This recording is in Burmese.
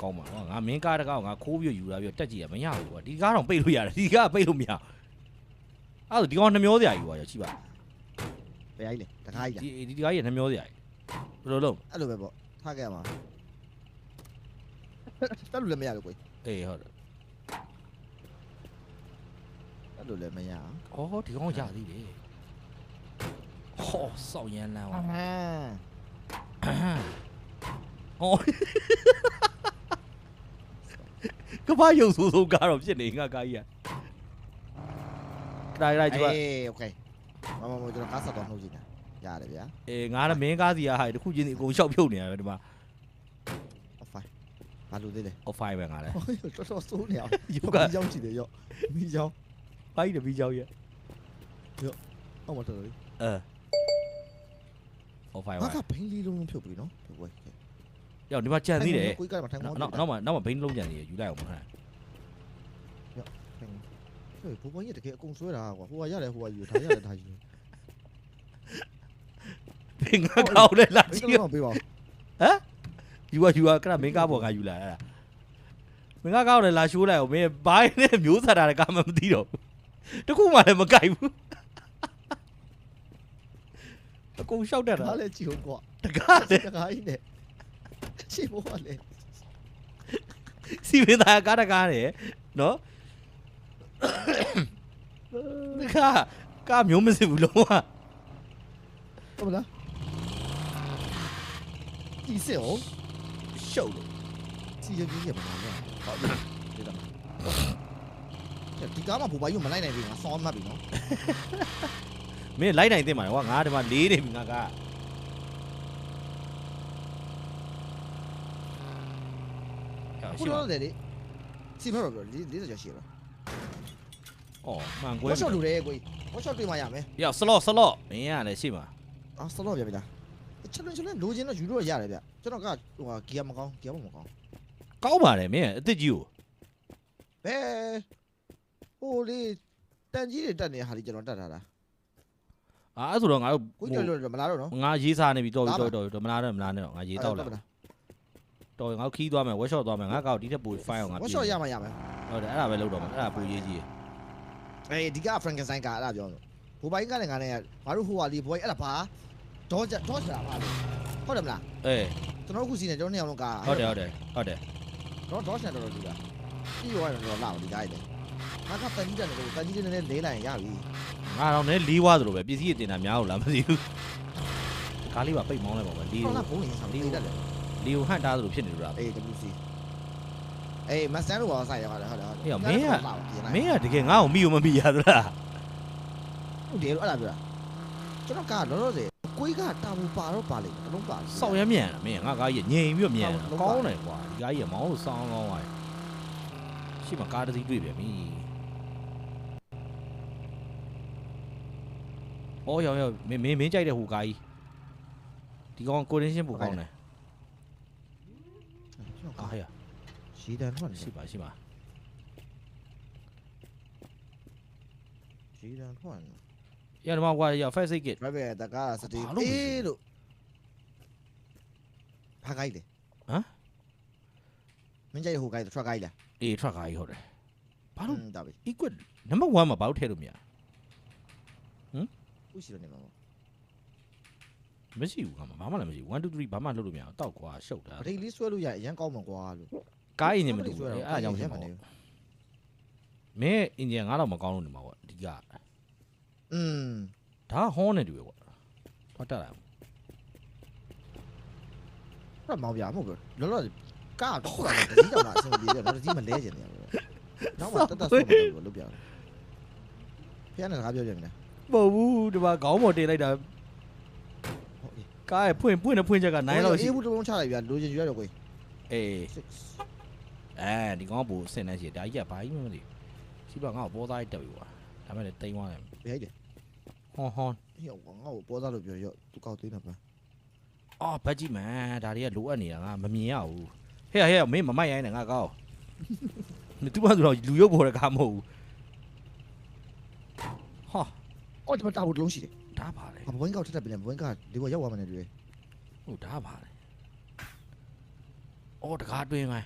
ကောင်းပါတော့ငါမင်းကားတကားငါခိုးပြီးယူလာပြီးတက်ကြည့်ရမရဘူးကွာဒီကားတော့ပိတ်လို့ရတယ်ဒီကားပိတ်လို့မရအဲ့ဒါဒီကောင်နှမျောစရာကြီးကွာရှိပါ ဘယ်အိုက်လဲတကားကြီးလားဒီကားကြီးနှမျောစရာကြီးဘယ်လိုလုပ်အဲ့လိုပဲပေါ့ထားခဲ့ရမှာတက်လို့လည်းမရဘူးကွအေးဟုတ်တယ်တက်လို့လည်းမရအောင်ဩဒီကောင်ရသေးတယ်ဟောစောက်ရမ်းလန်းဩကဘာရုပ်ဆိုးဆိုးကားတော့ဖြစ်နေငါကားကြီးကတိုင်းကျမအေးโอเคမကျွန်တော်ကားဆက်တော့နှုတ်ကြည့်တာရတယ်ဗျာအေးငါလည်းမင်းကားစီကဟာတခုချင်းစီအကုန်ရှောက်ဖြုတ်နေရတယ်ဒီမှာ F5 ဘာလို့သေးလဲ F5 ပဲငါလည်းတော်တော်စိုးနေအောင်ရုပ်ကကြောင်းကြည့်တယ်ရော့မိကြောင်းဘာကြီးတမိကြောင်းရဲ့ရော့အောက်မှာတော်တော်လေးF5 ငါကဘိန်းလေးလုံးဖြုတ်ပြီနော်ဖြုတ်ပွဲရောက်ဒီမှာကြံသေးတယ်ကိုကြီးကမှထိုင်မောင်းနောက်မှာဘိန်းလုံးကြံသေးတယ်ယူလိုက်အောင်မဟုတ်လားရော့ဟေးဘိုးဘွားကြီးတကယ်အကုန်ဆွဲတာကွာဟိုကရတယ်ဟိုကယူဒါရတယ်ဒါယူဘင်းကားကောက်တယ်လာကြည့်ပေးပါဟမ်ယူကကမင်းကားပေါ်ကယူလာအဲ့ဒါမင်းကားကောက်တယ်လာရှိုးလိုက်အောင်မင်းဘိုင်းနဲ့မျိုးဆက်တာလည်းကားမှမသိတော့တခုမှလည်းမကြိုက်ဘူးအကုန်ရှောက်တတ်တာဒါလည်းကြည့်ဟုတ်ကွာတကားကြီးနဲ့ရှိဖို့ကလည်းစီမင်းသားကားတကားတယ်နော်ကားမျိုးမစစ်ဘူးလုံးဝဟုတ်လားဒီစေ哦ရှုပ်လို့စီရကြီးရပါလားဟုတ်ပြီဒီကားမှာဘူပါကြီးမလိုက်နိုင်ဘူးငါဆောင်းမှတ်ပြီနော်မင်းလိုက်နိုင်သိမှာကွာငါဒီမှာလေးနေပြီငါကဘုရားတယ်လေစီမရော40ကျော်ရှိရပါအော်မှန်ကွဲဝတ်ရှော့လူတယ်ကိုဝတ်ရှော့တွေ့မှရမယ်ရောက်စလော့မင်းရတယ်ရှိမှာစလော့ပြပြီလားချက်လွန်လိုချင်တော့ယူလို့ရတယ်ဗျကျွန်တော်ကဟိုဟာဂီယာမကောင်းကောင်းပါတယ်မင်းအစ်စ်ကြီးကိုဘယ်ဟိုလေတန်ကြီးတွေတက်နေဟာဒီကျွန်တော်တက်ထားတာအဲ့ဆိုတော့ငါတို့ကိုကြီးတော်မလားတော့နော်ငါရေးစားနေပြီတော်မလားနဲ့တော့ငါရေးတော့လာတော်ငါခီးသွားမယ်ဝက်ရှော့သွားမယ်ငါကောက်ဒီထက်ပိုဖိုင်းအောင်ငါဝက်ရှော့ရမယ်ဟုတ်တယ်အဲ့ဒါပဲလုပ်တော့မယ်အဲ့ဒါပိုရေးကြီးဒီကဖရန်ကန်ဆိုင်ကအဲ့ဒါပြောလို့ဘိုးဘိုင်းကလည်းငါနဲ့ငါတို့ဟိုဟာလီဘိုးအဲ့ဒါဘာဒေါ်ချတာပါလို့ဟုတ်တယ်မလားအေးကျွန်တော်ခုစီနေကျွန်တော်နှစ်ယောက်လုံးကဟုတ်တယ်ဒေါ်ချတော်တူတာပြီးရောတော့လာဒီကားကြီးငါကပန်ကြီးတယ်လို့ပန်ကြီးတွေနဲ့လေးလိုက်ရင်ရပြီငါတော့လည်းလေးွားသလိုပဲပစ္စည်းတင်တာများလို့လားမသိဘူးကားလေးပါပိတ်မောင်းလိုက်ပါမယ်လီကိုဘုံရင်ဆောင်လေးတက်တယ်လီကိုဟန့်တားသလိုဖြစ်နေလို့လားအေး WC အေးမစတန်တို့ဘာဆိုင်ရပါလဲဟုတ်တယ်အေးမင်းကတကယ်ငါ့ကိုမိကိုမမိရသလားဟုတ်တယ်လို့အဲ့ဒါပြောတာကျွန်တော်ကလောလောဆယ်ကိုကြီးကတာဘူပါတော့ပါလေအလုံးပါစောက်ရမ်းမြန်မင်းငါကားကြီးငြိမ်ပြီးမြန်ကောင်းတယ်ကွာဒီကားကြီးမောင်းလို့စောင်းကောင်းသွားတယ်ရှိမှကားတစ်စီးတွေ့ပြန်ပြီအော်ရောက်မင်းကြိုက်တဲ့ဟိုကားကြီးဒီကောင်ကိုရင်းရှင်းပူကောင်းတယ်အားရရှိတယ်ထွက်ရှိပါရှိတယ်ထွက်ရတော့ကွာရ first aid kit ဘယ်တကားစတီအေးလို့ဖားကိုင်းတယ်ဟမ်မင်းကြိုက်ဟိုကိုင်း truck ကိုင်းလားအေး truck ကိုင်းဟုတ်တယ်ဘာလို့ဒါပဲ equip number 1မှာဘာလို့ထည့်လို့မရဥရှိလို့နေမှာမရှိဘူးကဘာမှလည်းမရှိဘူး1 2 3ဘာမှလှုပ်လို့မရအောင်တောက်ကွာရှုပ်တာဗတိတ်လေးဆွဲလို့ရအရင်ကောင်းမှာကွာလို့ကားအင်ဂျင်မတူဘူးအဲ့အကြောင်းဖြစ်မှာမင်းအင်ဂျင်ငါတော့မကောင်းလို့နေမှာပေါ့အဓိကဒါဟောနေတူပဲကွာထွက်တက်လာဖတ်မောင်ပြမဟုတ်ဘူးလောလောကားတော့ခုလာတယ်ဒီကြောင်လာအဆင်ပြေတယ်တော့ဒီမလဲကျင်နေရတယ်နောက်မှတက်တက်ဆွဲမယ်လို့လုပ်ပြတယ်ဖျက်နေတာပြောပြနေတယ်မဟုတ်ဘူးဒီမှာခေါင်းပေါ်တင်လိုက်တာကားရဲ့ဖွင့်ချက်က9လောက်ရှိအေးဘူးတုံးချလိုက်ပြီလိုချင်ယူရတော့ကိုအေးဒီကောင်ကဘူစင်နေရှိဒါကြီးကဘာကြီးမသိရှိပါငါ့ကိုပေါ်သားတက်ပြီကွာဒါမဲ့လည်းတိမ်သွားတယ်ဘယ်ဟိတယ်ဟွန်ဟေးငါ့ကိုပေါ်သားလို့ပြောရောသူကောက်သေးတာပါအော်ဘတ်ကြီးမန်ဒါတွေကလိုအပ်နေတာငါမမြင်ရဘူးဟဲ့မင်းမမိုက်ရိုင်းနဲ့ငါကောက်သူမှဆိုတော့လူရုပ်ပေါ်တဲ့ကားမဟုတ်ဘူးဟာအော်ဒီမှာတာဘူးလုံးရှိတယ်ဒါပါလေဘဝင်းကောက်ထက်တယ်ဘဝင်းကဒီဘရောက်သွားမှန်းတယ်တွေ့ဟုတ်ဒါပါလေအော်တကားတွင်းမယ်